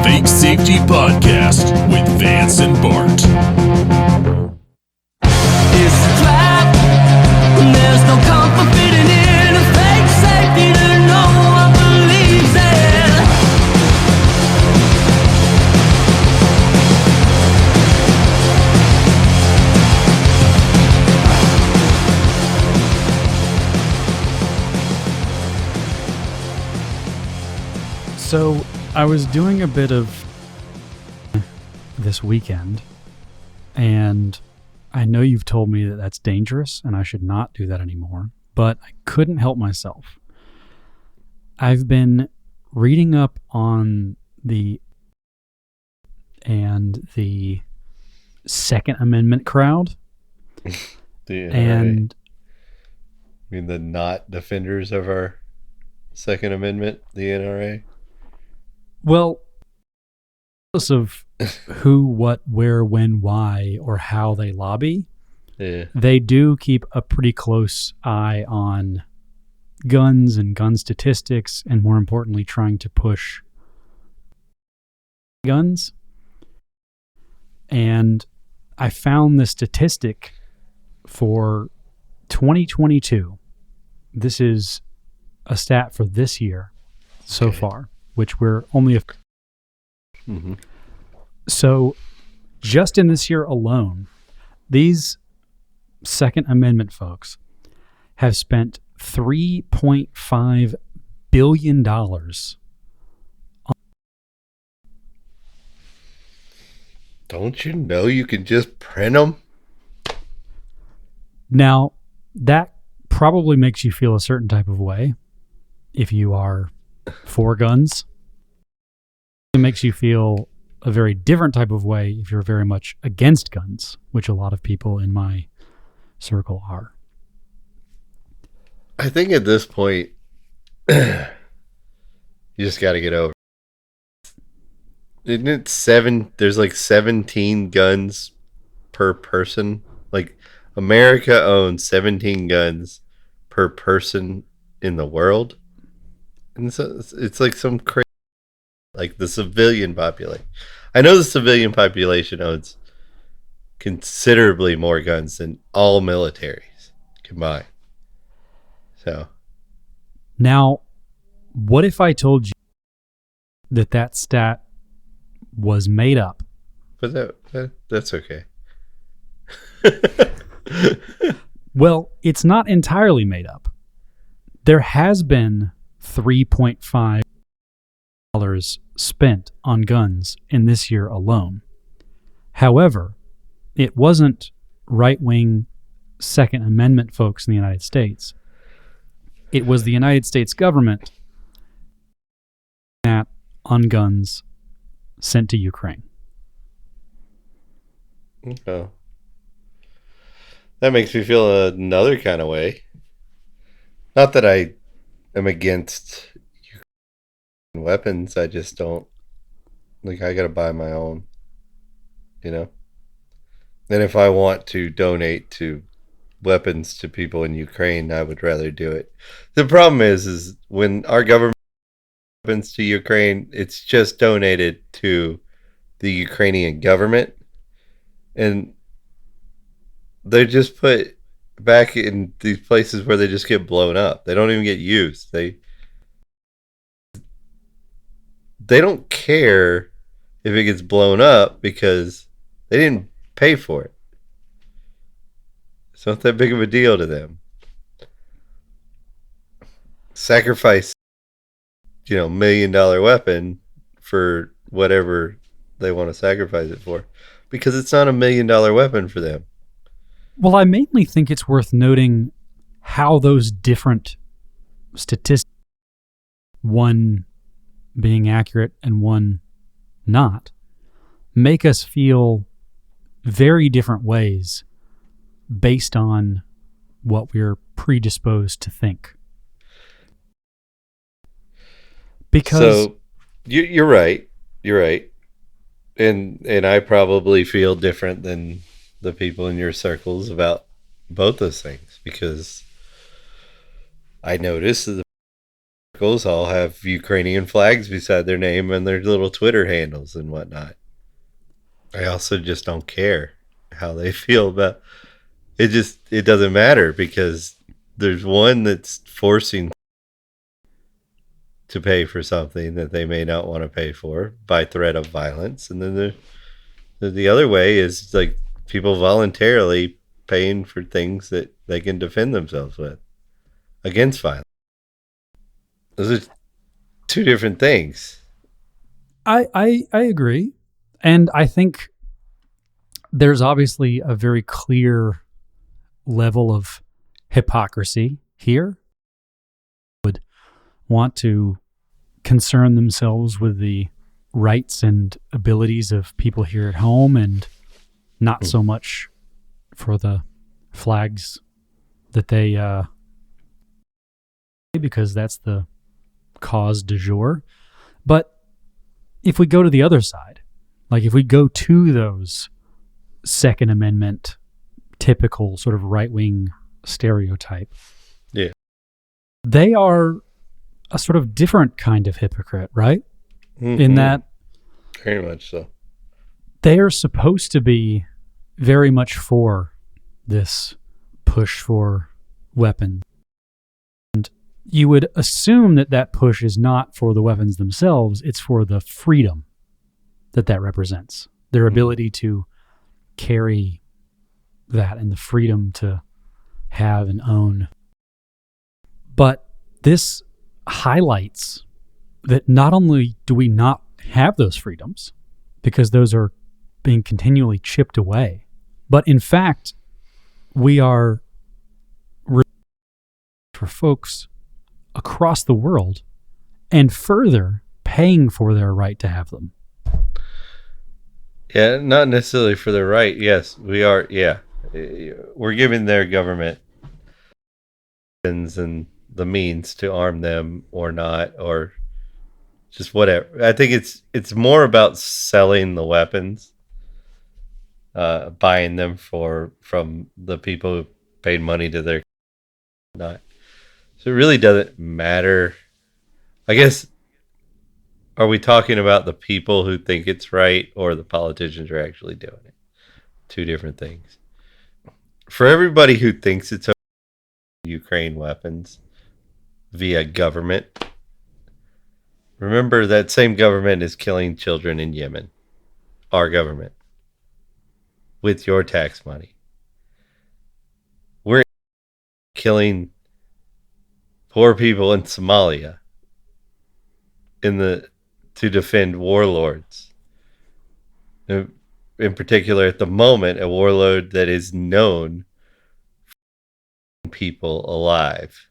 Fake Safety Podcast with Vance and Bart. It's a trap. There's no comfort fitting in a fake safety that no one believes in. So I was doing a bit of this weekend, and I know you've told me that that's dangerous and I should not do that anymore, but I couldn't help myself. I've been reading up on the Second Amendment crowd. And I mean the not defenders of our Second Amendment, the NRA. Well, regardless of who, what, where, when, why, or how they lobby, they do keep a pretty close eye on guns and gun statistics, and more importantly, trying to push guns. And I found the statistic for 2022. This is a stat for this year so far, which we're only So just in this year alone, these Second Amendment folks have spent $3.5 billion Don't you know you can just print them? Now, that probably makes you feel a certain type of way if you are for guns. It makes you feel a very different type of way if you're very much against guns, which a lot of people in my circle are. I think at this point, you just got to get over. Isn't it there's like 17 guns per person. Like America owns 17 guns per person in the world. And so it's like some crazy, like the civilian population. I know the civilian population owns considerably more guns than all militaries combined. So now, what if I told you that stat was made up? But that's okay. Well, it's not entirely made up. There has been $3.5 spent on guns in this year alone. However, it wasn't right-wing Second Amendment folks in the United States. It was the United States government that on guns sent to Ukraine. Okay. That makes me feel another kind of way. Not that I am against weapons, I just don't, like, I gotta buy my own, you know? And if I want to donate to weapons to people in Ukraine, I would rather do it. The problem is when our government weapons to Ukraine, it's just donated to the Ukrainian government, and they're just put back in these places where they just get blown up. They don't even get used. They don't care if it gets blown up because they didn't pay for it. It's not that big of a deal to them. Sacrifice, $1 million weapon for whatever they want to sacrifice it for, because it's not $1 million weapon for them. Well, I mainly think it's worth noting how those different statistics, one being accurate and one not, make us feel very different ways based on what we're predisposed to think. Because so you're right. You're right. And I probably feel different than the people in your circles about both those things, because I notice the vehicles all have Ukrainian flags beside their name and their little Twitter handles and whatnot. I also just don't care how they feel about it. It doesn't matter, because there's one that's forcing to pay for something that they may not want to pay for by threat of violence, and then the other way is like people voluntarily paying for things that they can defend themselves with against violence. Those are two different things. I agree. And I think there's obviously a very clear level of hypocrisy here. Would want to concern themselves with the rights and abilities of people here at home, and not so much for the flags that they because that's the cause du jour. But if we go to the other side, like if we go to those Second Amendment typical sort of right-wing stereotype, Yeah. they are a sort of different kind of hypocrite, right? Mm-hmm. In that Very much so. they are supposed to be very much for this push for weapons. And you would assume that that push is not for the weapons themselves, it's for the freedom that represents. Their ability to carry that and the freedom to have and own. But this highlights that not only do we not have those freedoms, because those are being continually chipped away, but in fact, we are for folks across the world and further paying for their right to have them. Yeah, not necessarily for the right. Yes, we are. Yeah, we're giving their government and the means to arm them or not, or just whatever. I think it's more about selling the weapons, buying them from the people who paid money to their not. So it really doesn't matter. I guess. Are we talking about the people who think it's right, or the politicians are actually doing it? Two different things. For everybody who thinks it's okay to Ukraine weapons via government, remember that same government is killing children in Yemen. Our government. With your tax money. We're killing poor people in Somalia to defend warlords. In particular, at the moment, a warlord that is known for people alive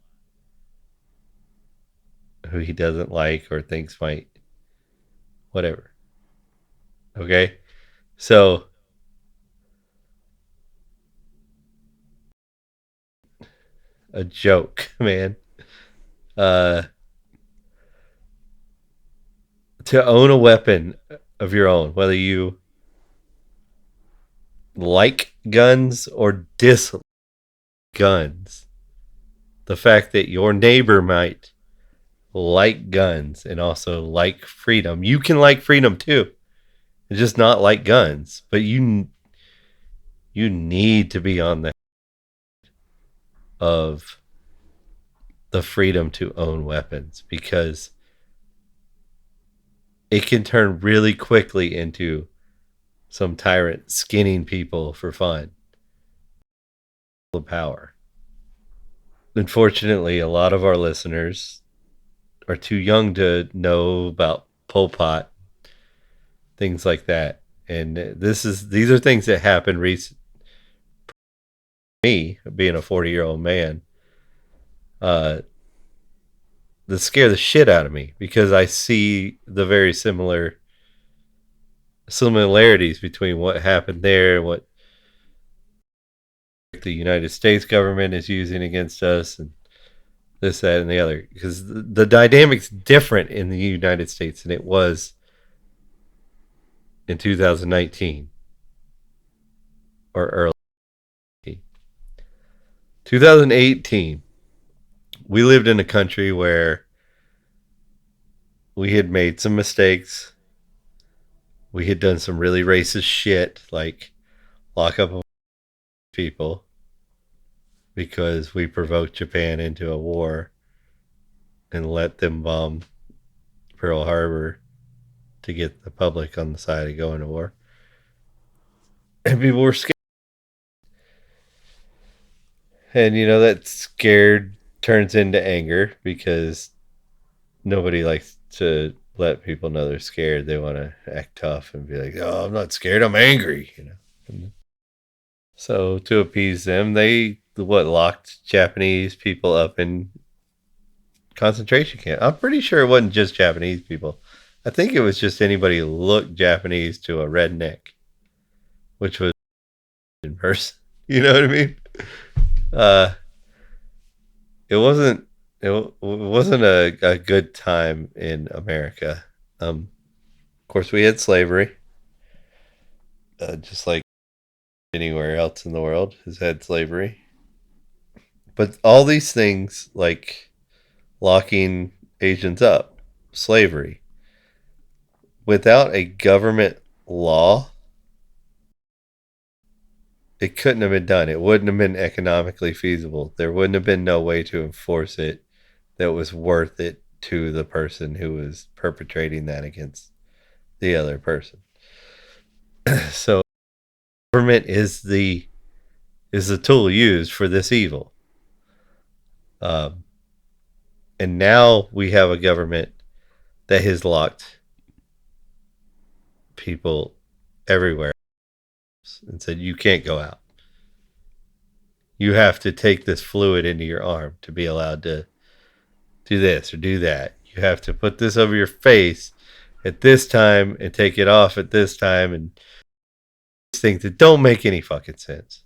who he doesn't like or thinks might whatever. Okay? So a joke, man. To own a weapon of your own, whether you like guns or dislike guns, the fact that your neighbor might like guns and also like freedom, you can like freedom too. It's just not like guns, but you need to be on the of the freedom to own weapons, because it can turn really quickly into some tyrant skinning people for fun. The power. Unfortunately, a lot of our listeners are too young to know about Pol Pot, things like that. And these are things that happened recently. Me, being a 40-year-old man, that scare the shit out of me, because I see the very similarities between what happened there and what the United States government is using against us, and this, that, and the other. Because the dynamic's different in the United States than it was in 2019 or early 2018. We lived in a country where we had made some mistakes. We had done some really racist shit, like lock up people because we provoked Japan into a war and let them bomb Pearl Harbor to get the public on the side of going to war. And people were scared. And, that scared turns into anger because nobody likes to let people know they're scared. They want to act tough and be like, oh, I'm not scared, I'm angry, And so to appease them, they locked Japanese people up in concentration camp. I'm pretty sure it wasn't just Japanese people. I think it was just anybody who looked Japanese to a redneck, which was in person. You know what I mean? It wasn't a good time in America. Of course, we had slavery, just like anywhere else in the world has had slavery. But all these things, like locking Asians up, slavery, without a government law, it couldn't have been done. It wouldn't have been economically feasible. There wouldn't have been no way to enforce it that was worth it to the person who was perpetrating that against the other person. So government is the tool used for this evil. And now we have a government that has locked people everywhere and said, you can't go out. You have to take this fluid into your arm to be allowed to do this or do that. You have to put this over your face at this time and take it off at this time, and things that don't make any fucking sense.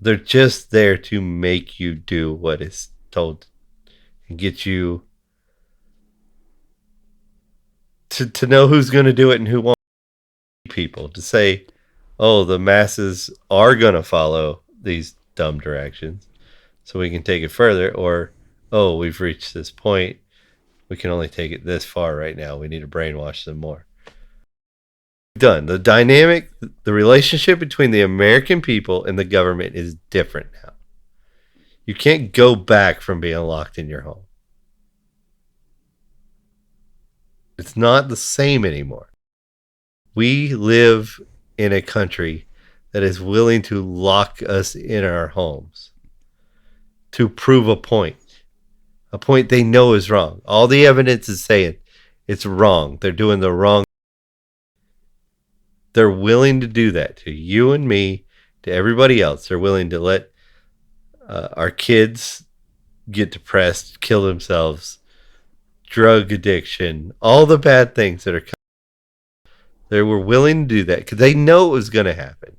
They're just there to make you do what is told and get you to know who's going to do it and who won't. People to say, oh, the masses are going to follow these dumb directions so we can take it further, or, oh, we've reached this point, we can only take it this far right now, we need to brainwash them more. Done. The dynamic, the relationship between the American people and the government is different now. You can't go back from being locked in your home. It's not the same anymore. We live in a country that is willing to lock us in our homes to prove a point they know is wrong. All the evidence is saying it's wrong. They're doing the wrong. They're willing to do that to you and me, to everybody else. They're willing to let our kids get depressed, kill themselves, drug addiction, all the bad things that are coming. They were willing to do that because they know it was going to happen.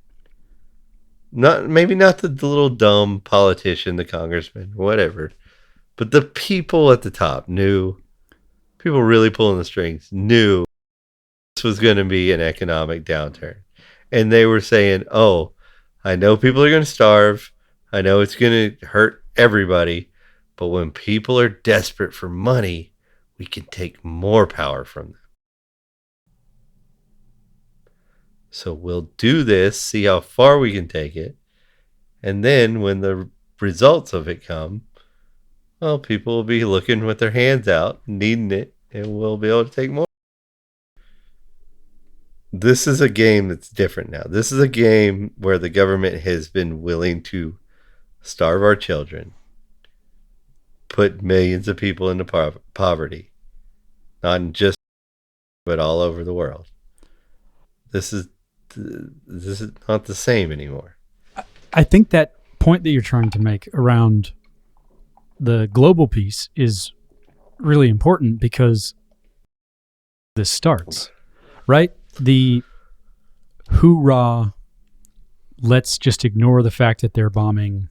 Maybe not the little dumb politician, the congressman, whatever, but the people at the top knew. People really pulling the strings knew this was going to be an economic downturn, and they were saying, "Oh, I know people are going to starve. I know it's going to hurt everybody, but when people are desperate for money, we can take more power from them. So we'll do this, see how far we can take it. And then when the results of it come, well, people will be looking with their hands out, needing it, and we'll be able to take more." This is a game that's different now. This is a game where the government has been willing to starve our children, put millions of people into poverty, not just, but all over the world. This is not the same anymore. I think that point that you're trying to make around the global piece is really important because this starts, right? The hoorah, let's just ignore the fact that they're bombing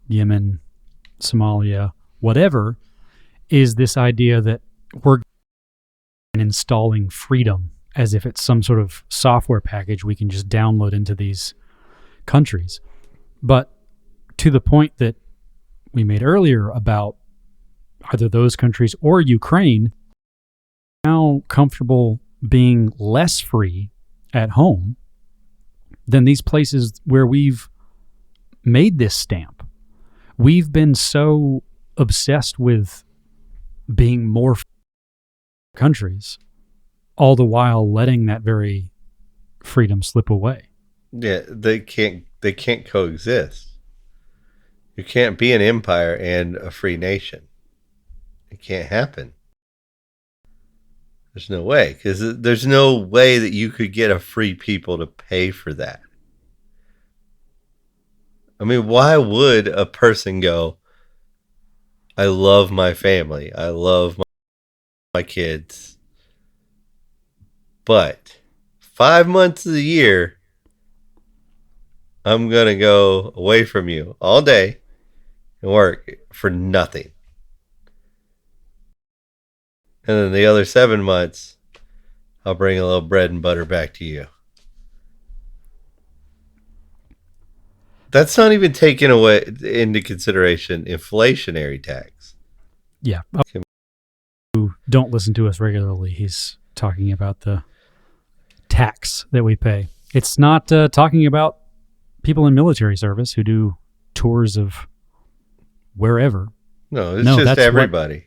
Yemen, Somalia, whatever, is this idea that we're installing freedom as if it's some sort of software package we can just download into these countries. But to the point that we made earlier about either those countries or Ukraine, now comfortable being less free at home than these places where we've made this stamp. We've been so obsessed with being more countries, all the while letting that very freedom slip away. Yeah, they can't coexist. You can't be an empire and a free nation. It can't happen. There's no way, because there's no way that you could get a free people to pay for that. I mean, why would a person go, I love my family, I love my kids, but 5 months of the year, I'm going to go away from you all day and work for nothing. And then the other 7 months, I'll bring a little bread and butter back to you. That's not even taking away into consideration inflationary tax. Yeah. Who don't listen to us regularly, he's talking about the tax that we pay. It's not talking about people in military service who do tours of wherever. No, it's just that's everybody.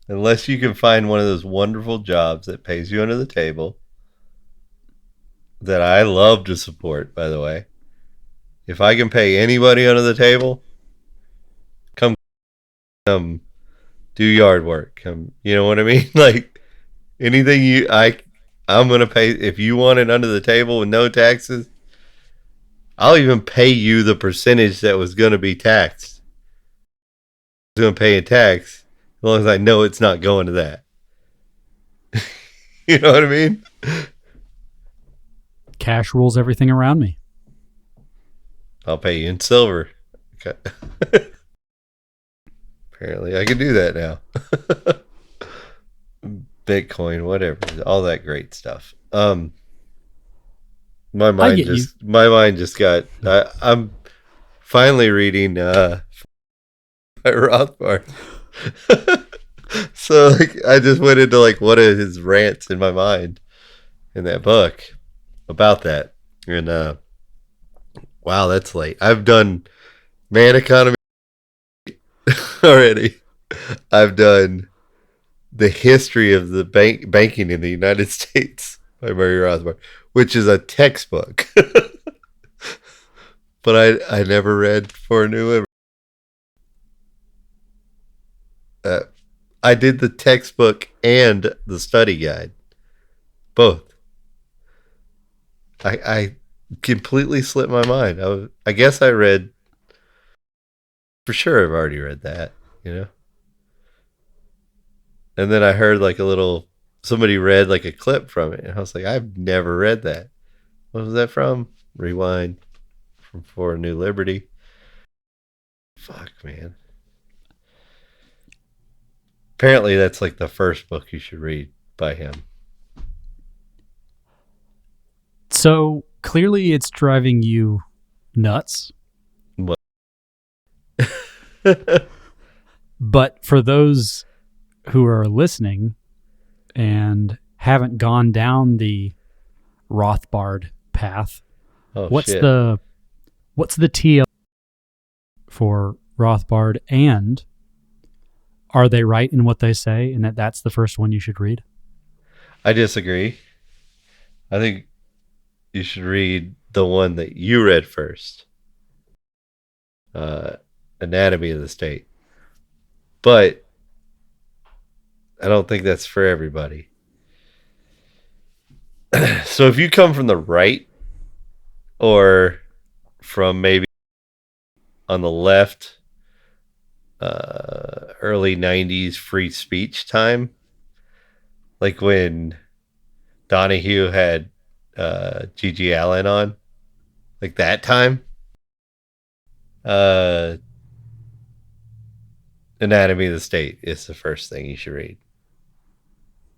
Unless you can find one of those wonderful jobs that pays you under the table, that I love to support, by the way. If I can pay anybody under the table, come do yard work. You know what I mean? Like anything I'm going to pay. If you want it under the table with no taxes, I'll even pay you the percentage that was going to be taxed. I'm going to pay a tax as long as I know it's not going to that. You know what I mean? Cash rules everything around me. I'll pay you in silver. Okay. Apparently I can do that now. Bitcoin, whatever, all that great stuff. My mind just got. I'm finally reading by Rothbard. So like, I just went into like one of his rants in my mind in that book about that, and wow, that's late. I've done Man Economy already. I've done The History of the Banking in the United States by Murray Rothbard, which is a textbook. But I never read For a New Liberty. I did the textbook and the study guide. Both. I completely slipped my mind. I guess I read, for sure I've already read that, you know? And then I heard like somebody read like a clip from it, and I was like, I've never read that. What was that from? Rewind. From For a New Liberty. Fuck, man. Apparently that's like the first book you should read by him. So clearly it's driving you nuts. What? But for those who are listening and haven't gone down the Rothbard path, what's shit. the TL for Rothbard, and are they right in what they say and that's the first one you should read? I disagree. I think you should read the one that you read first. Anatomy of the State. But I don't think that's for everybody. So if you come from the right, or from maybe on the left, early 90s free speech time, like when Donahue had Gigi Allen on, like that time, Anatomy of the State is the first thing you should read,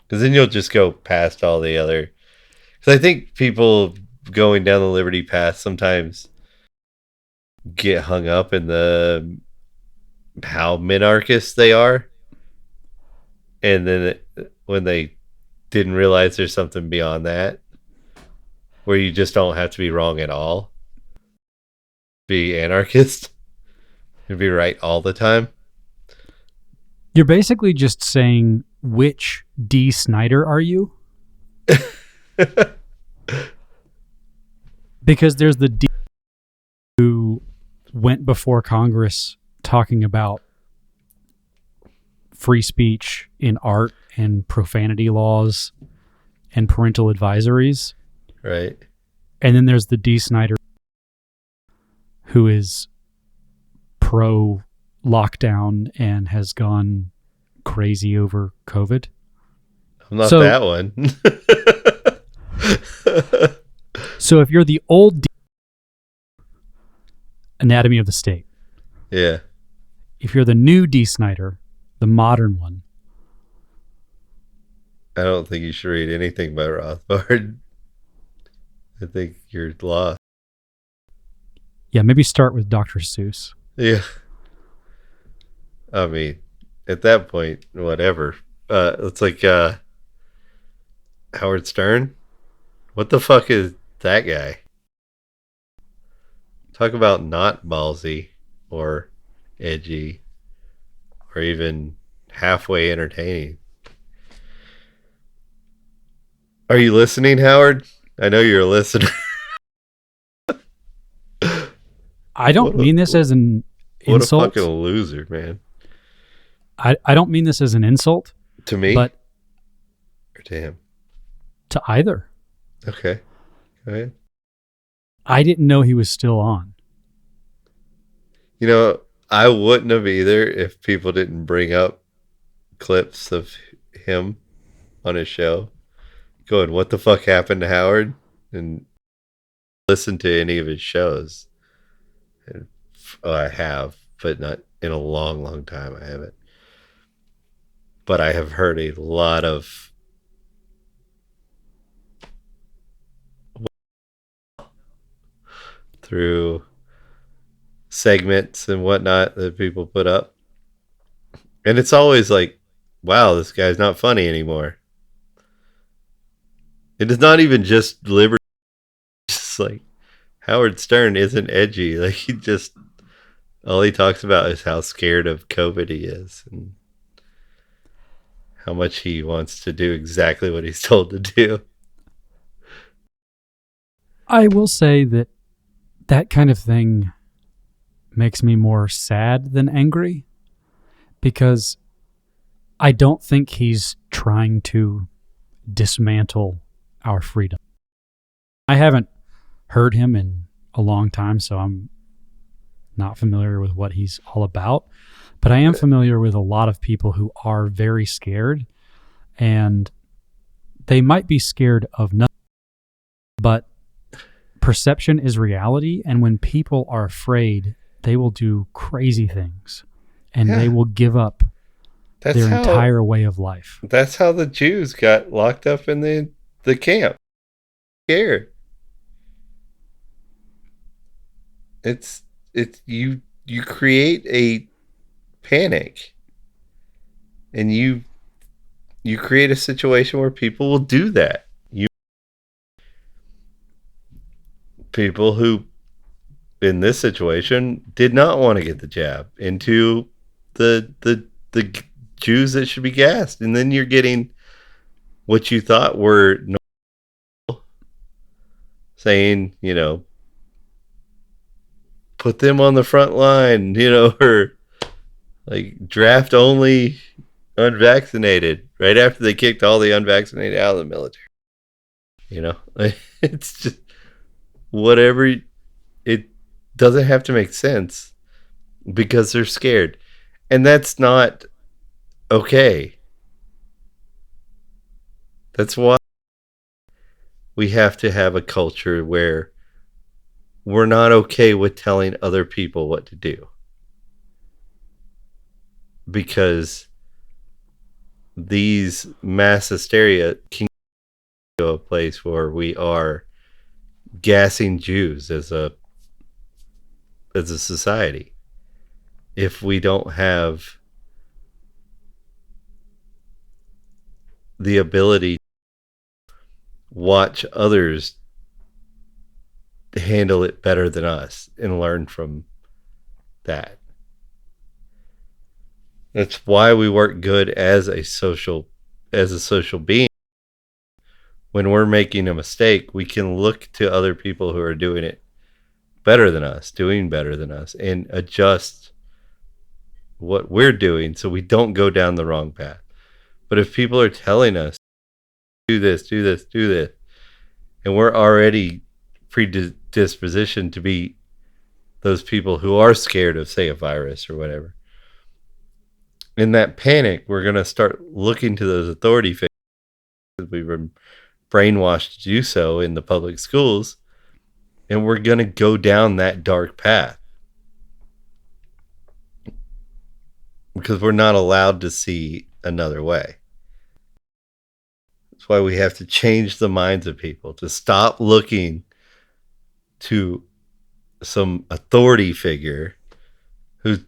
because then you'll just go past all the other, because I think people going down the liberty path sometimes get hung up in the how minarchist they are, and then when they didn't realize there's something beyond that, where you just don't have to be wrong at all, be anarchist, and be right all the time. You're basically just saying, which D. Snyder are you? Because there's the D who went before Congress talking about free speech in art and profanity laws and parental advisories. Right. And then there's the D. Snyder who is pro lockdown and has gone crazy over COVID. I'm not So- that one. So if you're the old D, Anatomy of the State, Yeah. if you're the new D. Snyder, the modern one, I don't think you should read anything by Rothbard. I think you're lost. yeah, maybe start with Dr. Seuss. Yeah. I mean, at that point, whatever. It's like Howard Stern. What the fuck is that guy? Talk about not ballsy or edgy or even halfway entertaining. Are you listening, Howard? I know you're a listener. I don't What a- mean this as an What insult. a fucking loser, man. I don't mean this as an insult, To me? but Or to him? to either. Okay. Go ahead. I didn't know he was still on. You know, I wouldn't have either if people didn't bring up clips of him on his show going, what the fuck happened to Howard? And listen to any of his shows. And, I have, but not in a long, long time. I haven't. But I have heard a lot of through segments and whatnot that people put up. And it's always like, wow, this guy's not funny anymore. It is not even just liberty. It's just like Howard Stern isn't edgy. Like he just all he talks about is how scared of COVID he is and how much he wants to do exactly what he's told to do. I will say that that kind of thing makes me more sad than angry because I don't think he's trying to dismantle our freedom. I haven't heard him in a long time, so I'm not familiar with what he's all about, but I am familiar with a lot of people who are very scared, and they might be scared of nothing, but perception is reality, and when people are afraid, they will do crazy things, and Yeah. they will give up That's their how entire way of life. that's how the Jews got locked up in the camp. Scared. It's you create a panic and you create a situation where people will do that. You people who in this situation did not want to get the jab into the Jews that should be gassed, and then you're getting what you thought were normal, saying, you know, put them on the front line, you know, or like draft only unvaccinated right after they kicked all the unvaccinated out of the military. You know, like, it's just whatever. It doesn't have to make sense because they're scared. And that's not okay. That's why we have to have a culture where we're not okay with telling other people what to do. Because these mass hysteria can go to a place where we are gassing Jews as a society. if we don't have the ability to watch others handle it better than us and learn from that. That's why we work good as a social being. When we're making a mistake, we can look to other people who are doing it better than us, doing better than us, and adjust what we're doing so we don't go down the wrong path. But if people are telling us, do this, do this, do this, and we're already predispositioned to be those people who are scared of, say, a virus or whatever, in that panic, we're going to start looking to those authority figures. We've been brainwashed to do so in the public schools, and we're going to go down that dark path because we're not allowed to see another way. That's why we have to change the minds of people to stop looking to some authority figure who's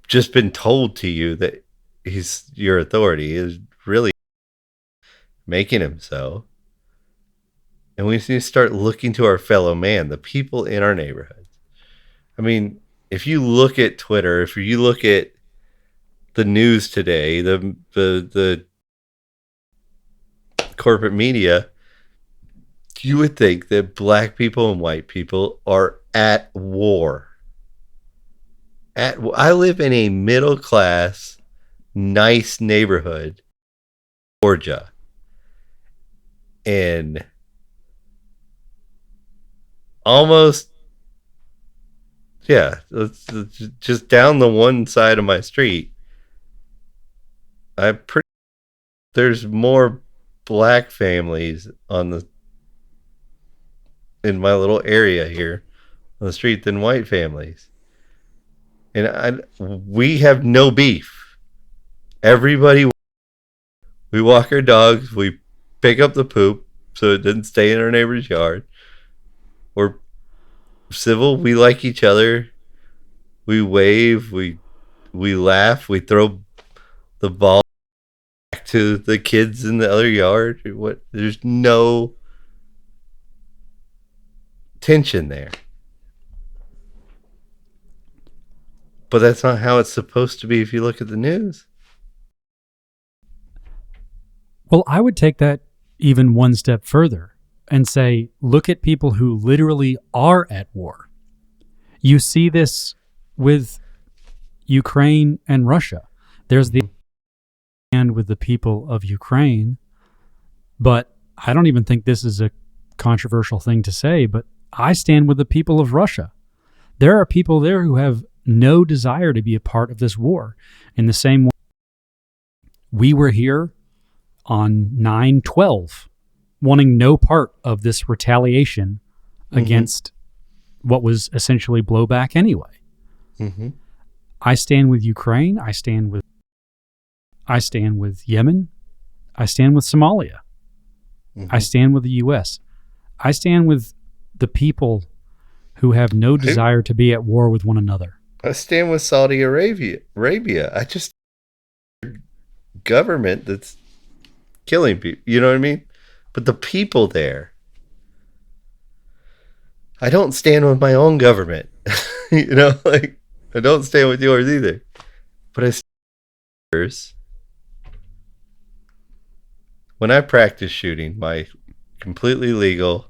just been told to you that he's your authority, is really making him so. And we need to start looking to our fellow man, the people in our neighborhoods. I mean, if you look at Twitter, if you look at the news today, the corporate media, you would think that black people and white people are at war. I live in a middle class, nice neighborhood, Georgia, and almost, yeah, it's just down the one side of my street. There's more black families in my little area here on the street than white families. And we have no beef. We walk our dogs, we pick up the poop so it doesn't stay in our neighbor's yard. We're civil, we like each other. We wave, we laugh, we throw the ball back to the kids in the other yard. There's no tension there. But that's not how it's supposed to be if you look at the news. Well, I would take that even one step further and say, look at people who literally are at war. You see this with Ukraine and Russia. There's the stand with the people of Ukraine, but I don't even think this is a controversial thing to say, but I stand with the people of Russia. There are people there who have no desire to be a part of this war. In the same way, we were here on 9/12, wanting no part of this retaliation against what was essentially blowback anyway. Mm-hmm. I stand with Ukraine. I stand with Yemen. I stand with Somalia. Mm-hmm. I stand with the U.S. I stand with the people who have no desire to be at war with one another. I stand with Saudi Arabia. I just government that's killing people. You know what I mean? But the people there. I don't stand with my own government. I don't stand with yours either. But I stand with yours. When I practice shooting my completely legal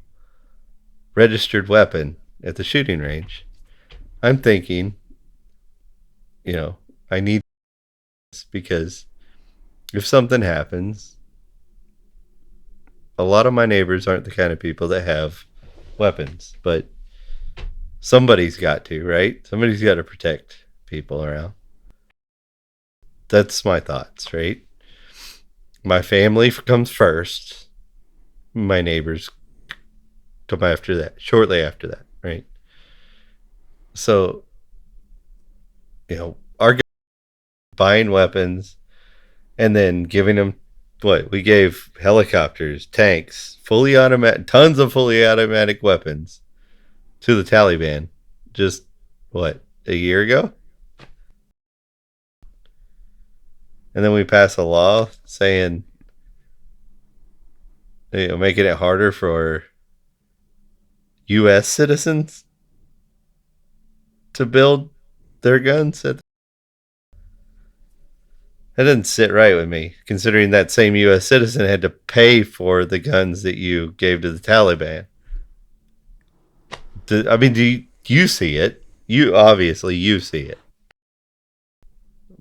registered weapon at the shooting range, I'm thinking, I need this because if something happens, a lot of my neighbors aren't the kind of people that have weapons, but somebody's got to, right? Somebody's got to protect people around. That's my thoughts, right? My family comes first. My neighbors come after that, shortly after that, right? So, our buying weapons and then giving them we gave helicopters, tanks, tons of fully automatic weapons to the Taliban just a year ago? and then we pass a law saying, making it harder for U.S. citizens to build their guns. That doesn't sit right with me, considering that same U.S. citizen had to pay for the guns that you gave to the Taliban. Do you see it? You see it.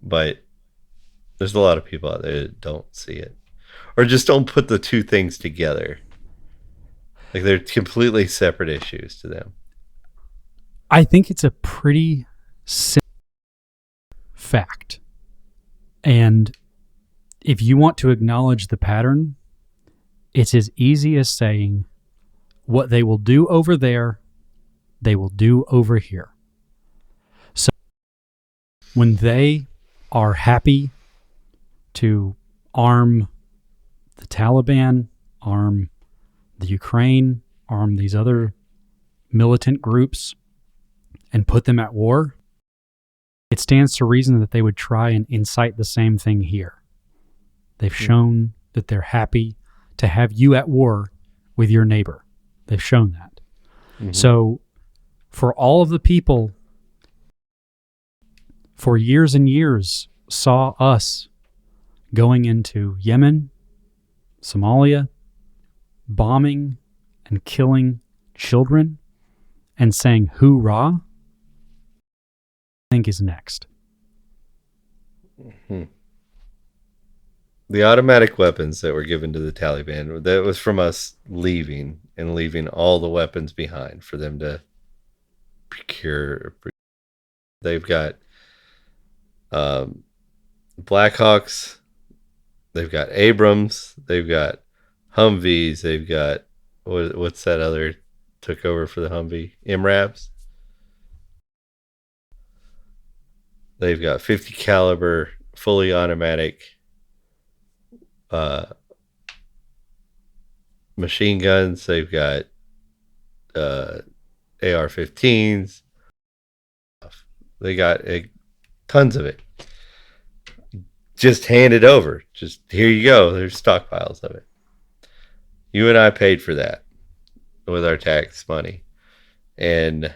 But there's a lot of people out there that don't see it. Or just don't put the two things together. Like they're completely separate issues to them. I think it's a pretty simple fact. And if you want to acknowledge the pattern, it's as easy as saying, what they will do over there, they will do over here. So when they are happy to arm the Taliban, arm the Ukraine, arm these other militant groups, and put them at war, it stands to reason that they would try and incite the same thing here. They've shown that they're happy to have you at war with your neighbor. They've shown that. Mm-hmm. So for all of the people for years and years saw us going into Yemen, Somalia, bombing and killing children and saying hoorah, I think is next. Mm-hmm. The automatic weapons that were given to the Taliban, that was from us leaving all the weapons behind for them to procure. They've got Blackhawks, they've got Abrams, they've got Humvees, they've got what's that other took over for the Humvee? MRAPs. They've got 50 caliber, fully automatic machine guns. They've got AR-15s. They got tons of it. Just hand it over. Just here you go. There's stockpiles of it. You and I paid for that with our tax money, and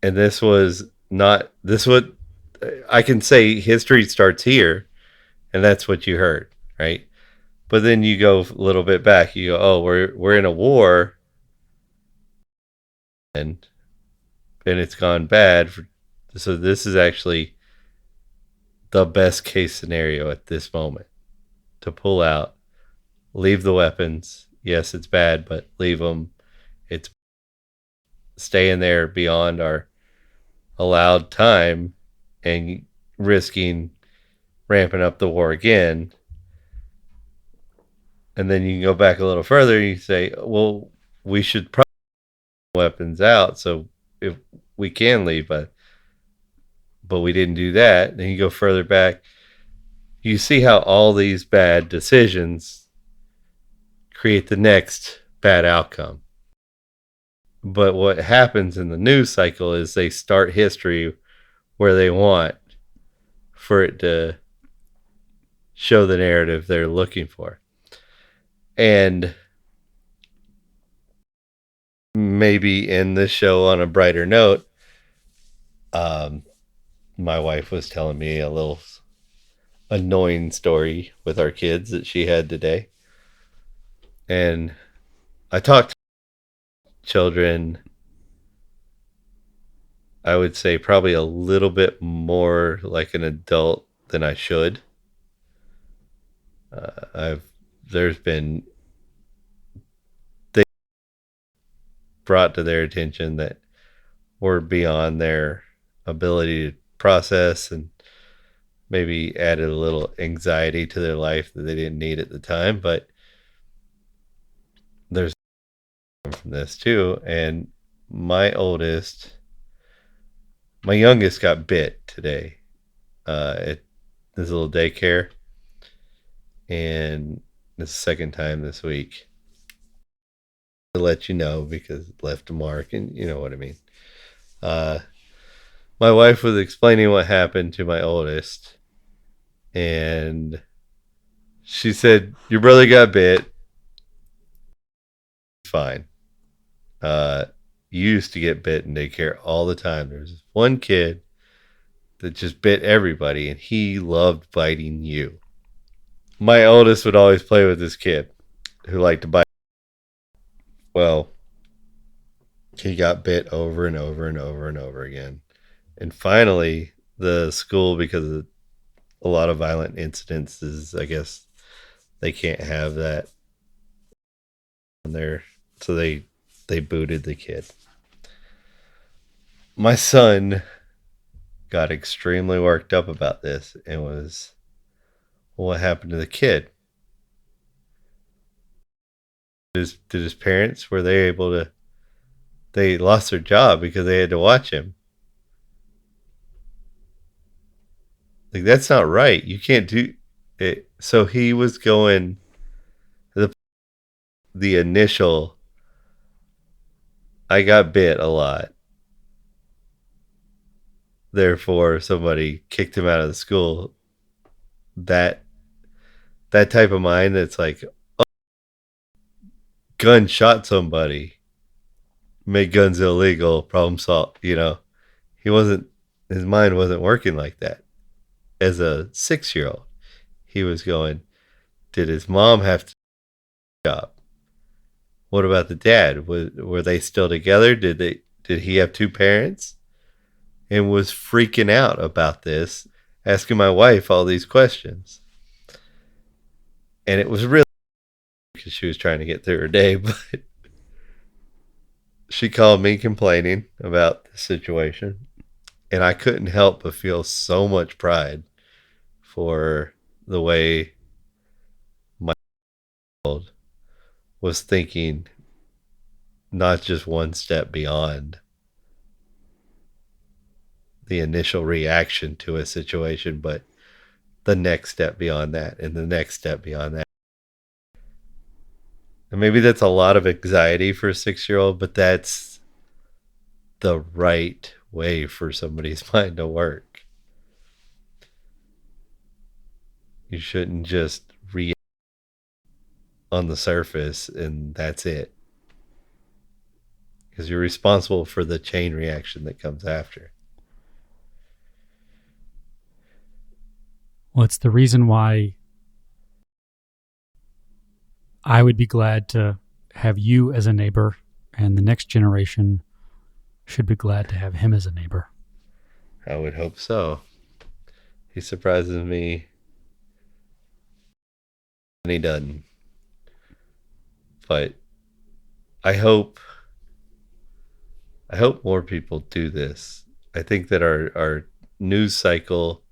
this was not this. What I can say, history starts here, and that's what you heard, right? But then you go a little bit back. You go, oh, we're in a war, and it's gone bad. So this is actually the best case scenario at this moment, to pull out, leave the weapons. Yes, it's bad, but leave them. It's staying there beyond our allowed time and risking ramping up the war again. And then you can go back a little further and you say, well, we should probably weapons out so if we can leave, but we didn't do that. Then you go further back, you see how all these bad decisions create the next bad outcome. But what happens in the news cycle is they start history where they want for it to show the narrative they're looking for. And maybe end this show on a brighter note. My wife was telling me a little annoying story with our kids that she had today. And I talked to children, I would say probably a little bit more like an adult than I should. There's been things brought to their attention that were beyond their ability to process, and maybe added a little anxiety to their life that they didn't need at the time. But there's from this too. And my youngest got bit today at this little daycare, and the second time this week. To let you know, because it left a mark, and you know what I mean. my wife was explaining what happened to my oldest, and she said, "Your brother got bit. Fine. You used to get bit in daycare all the time. There was this one kid that just bit everybody, and he loved biting you." My oldest would always play with this kid who liked to bite. Well, he got bit over and over and over and over again. And finally, the school, because of a lot of violent incidences, I guess they can't have that in there. So they booted the kid. My son got extremely worked up about this and was, well, what happened to the kid? Did his parents, were they able to, they lost their job because they had to watch him? Like, that's not right. You can't do it. So he was going, the initial, I got bit a lot, therefore somebody kicked him out of the school. That type of mind that's like, oh, gun shot somebody, made guns illegal, problem solved. His mind wasn't working like that. As a 6-year-old, he was going, did his mom have to job? What about the dad? Were they still together? Did he have two parents? And was freaking out about this, asking my wife all these questions. And it was really, because she was trying to get through her day, but she called me complaining about the situation. And I couldn't help but feel so much pride for the way my child was thinking, not just one step beyond the initial reaction to a situation, but the next step beyond that and the next step beyond that. And maybe that's a lot of anxiety for a 6-year-old, but that's the right way for somebody's mind to work. You shouldn't just react on the surface and that's it. Because you're responsible for the chain reaction that comes after. Well, it's the reason why I would be glad to have you as a neighbor, and the next generation should be glad to have him as a neighbor. I would hope so. He surprises me, and he doesn't. But I hope more people do this. I think that our news cycle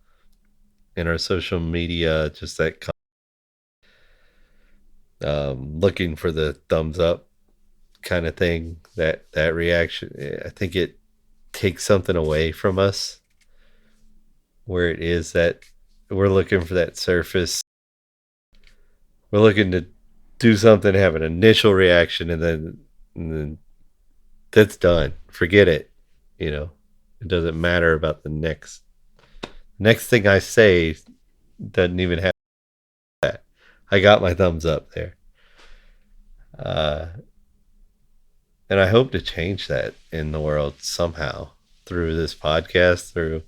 and our social media, just that looking for the thumbs up kind of thing, that reaction, I think it takes something away from us, where it is that we're looking for that surface. We're looking to do something, have an initial reaction, and then that's done. Forget it. It doesn't matter about the next thing I say. Doesn't even have that. I got my thumbs up there. And I hope to change that in the world somehow, through this podcast, through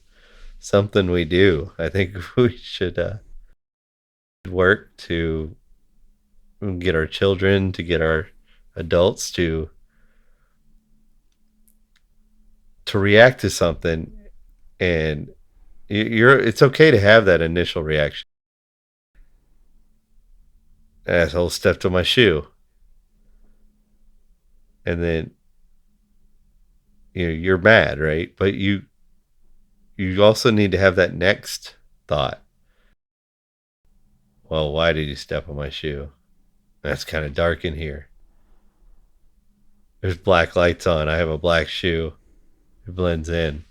something we do. I think we should work to get our children, to get our adults to react to something, and it's okay to have that initial reaction. Asshole stepped on my shoe. And then you're mad, right? But you also need to have that next thought. Well, why did you step on my shoe? That's kind of dark in here. There's black lights on. I have a black shoe. It blends in.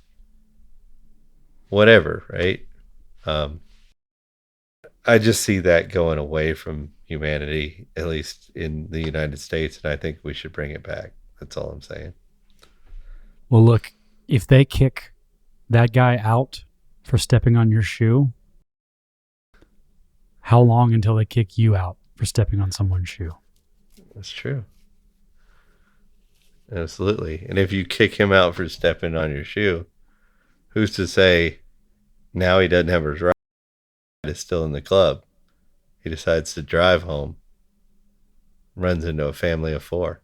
Whatever, right? I just see that going away from humanity, at least in the United States, and I think we should bring it back. That's all I'm saying. Well, look, if they kick that guy out for stepping on your shoe, how long until they kick you out for stepping on someone's shoe? That's true. Absolutely. And if you kick him out for stepping on your shoe, who's to say now he doesn't have his ride, is still in the club? He decides to drive home, runs into a family of 4.